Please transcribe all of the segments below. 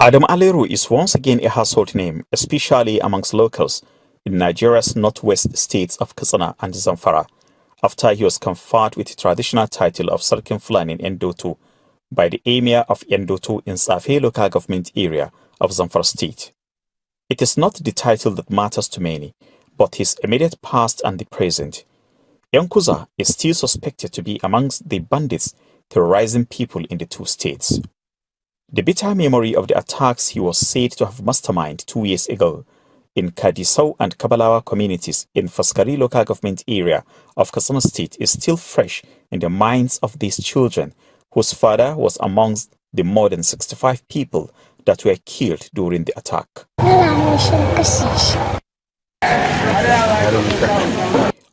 Adam Aleru is once again a household name, especially amongst locals in Nigeria's northwest states of Katsina and Zamfara, after he was conferred with the traditional title of Sarkin Fulani in Endoto by the Emir of Endoto in Safe local government area of Zamfara state. It is not the title that matters to many, but his immediate past and the present. Yankuza is still suspected to be amongst the bandits terrorizing people in the two states. The bitter memory of the attacks he was said to have masterminded 2 years ago in Kadisau and Kabalawa communities in Faskari local government area of Katsina State is still fresh in the minds of these children, whose father was amongst the more than 65 people that were killed during the attack.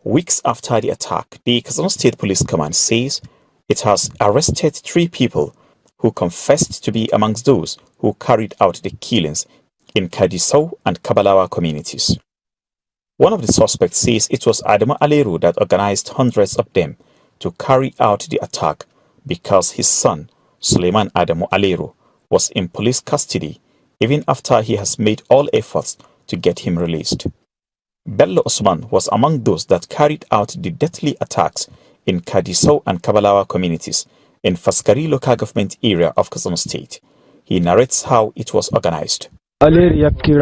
Weeks after the attack, the Katsina State Police Command says it has arrested 3 people who confessed to be amongst those who carried out the killings in Kadisau and Kabalawa communities. One of the suspects says it was Adamu Aleru that organized hundreds of them to carry out the attack because his son, Suleiman Adamu Aleru, was in police custody even after he has made all efforts to get him released. Bello Osman was among those that carried out the deadly attacks in Kadisau and Kabalawa communities in Faskari local government area of Katsina State. He narrates how it was organized. Adamu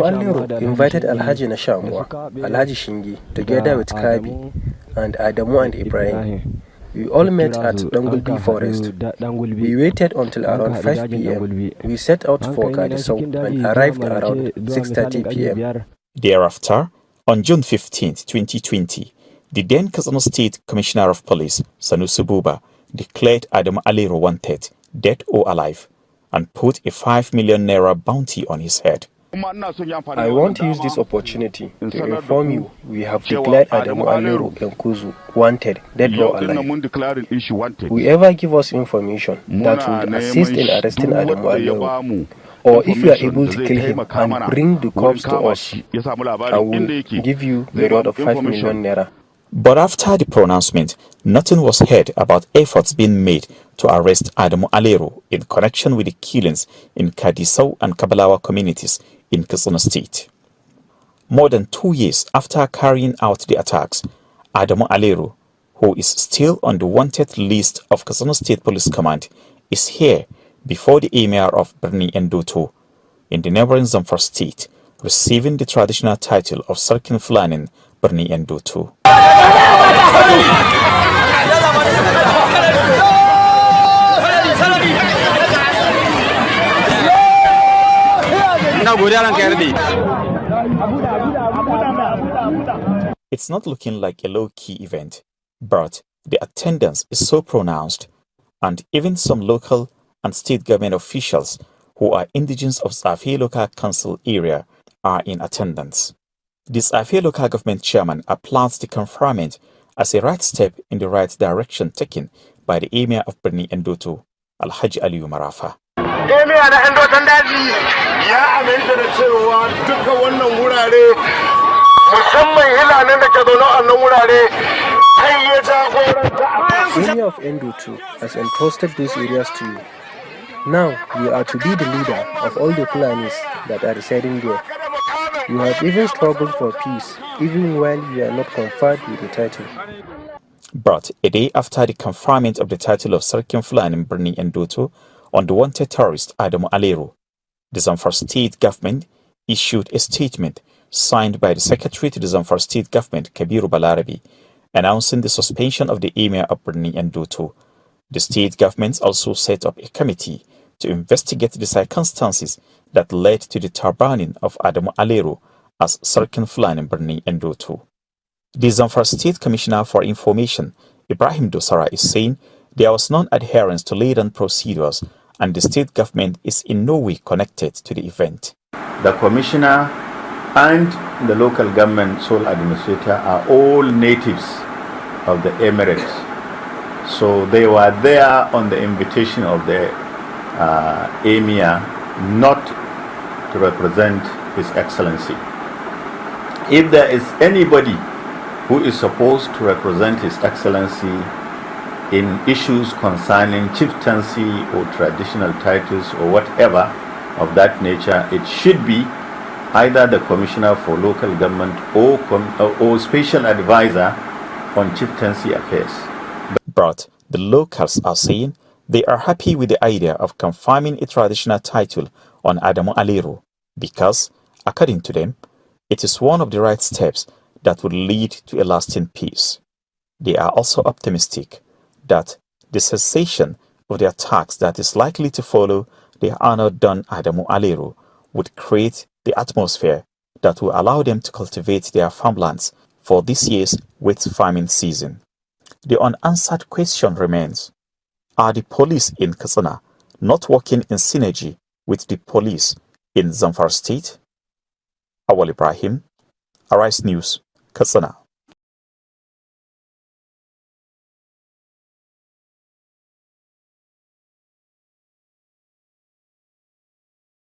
Aleru invited Alhaji Nashamwa, Alhaji Shingi, together with Kabi and Adamu and Ibrahim. We all met at Dangulbi Forest. We waited until around 5 p.m. We set out for Kadisau and arrived around 6:30 p.m. Thereafter, on June 15, 2020, the then Katsina State Commissioner of Police, Sanusi Buba, declared Adamu Aleru wanted, dead or alive, and put a 5 million naira bounty on his head. I want to use this opportunity to inform you we have declared Adamu Aleru Nkuzu wanted, dead or alive. Whoever give us information that will assist in arresting Adamu Aleru, or if you are able to kill him and bring the corpse to us, I will give you the reward of 5 million naira. But after the pronouncement, nothing was heard about efforts being made to arrest Adamu Aleru in connection with the killings in Kadisau and Kabalawa communities in Katsina State. More than 2 years after carrying out the attacks, Adamu Aleru, who is still on the wanted list of Katsina State Police Command, is here before the Emir of Birni Endoto in the neighboring Zamfara State, receiving the traditional title of Sarkin Fulani Birni Endoto. It's not looking like a low-key event, but the attendance is so pronounced, and even some local and state government officials who are indigenous of Safe local council area are in attendance. The Safe local government chairman applauds the conferment as a right step in the right direction taken by the Emir of Birni Endoto, Alhaji Aliyu Marafa. Emir na Endoton daji ya aminta da cewa duka wannan wurare musamman hilanen da ke zaune a nan wurare kai ya jagoranta. Emir of Endoto has entrusted these areas to you. Now you are to be the leader of all the Fulanis that are residing there. You have even struggled for peace, even while you are not conferred with the title. But a day after the conferment of the title of Sarkin Fulani in Birni Endoto on the wanted terrorist Adamu Aleru, the Zamfara State government issued a statement signed by the Secretary to the Zamfara State government, Kabiru Balarabi, announcing the suspension of the Emir of Birni Endoto. The state government also set up a committee to investigate the circumstances that led to the turbaning of Adamu Aleru as Sarkin Fulani Birni Endoto. The Zamfara State Commissioner for Information, Ibrahim Dosara, is saying there was non-adherence to laid-down procedures and the state government is in no way connected to the event. The commissioner and the local government sole administrator are all natives of the Emirates. So they were there on the invitation of the Emir, not to represent His Excellency. If there is anybody who is supposed to represent His Excellency in issues concerning chieftaincy or traditional titles or whatever of that nature, it should be either the Commissioner for Local Government or Special Advisor on Chieftaincy Affairs. But the locals are saying they are happy with the idea of confirming a traditional title on Adamu Aliru because, according to them, it is one of the right steps that would lead to a lasting peace. They are also optimistic that the cessation of the attacks that is likely to follow the honored Don Adamu Aliru would create the atmosphere that will allow them to cultivate their farmlands for this year's wheat farming season. The unanswered question remains, are the police in Katsina not working in synergy with the police in Zamfara State? Awal Ibrahim, Arise News, Katsina.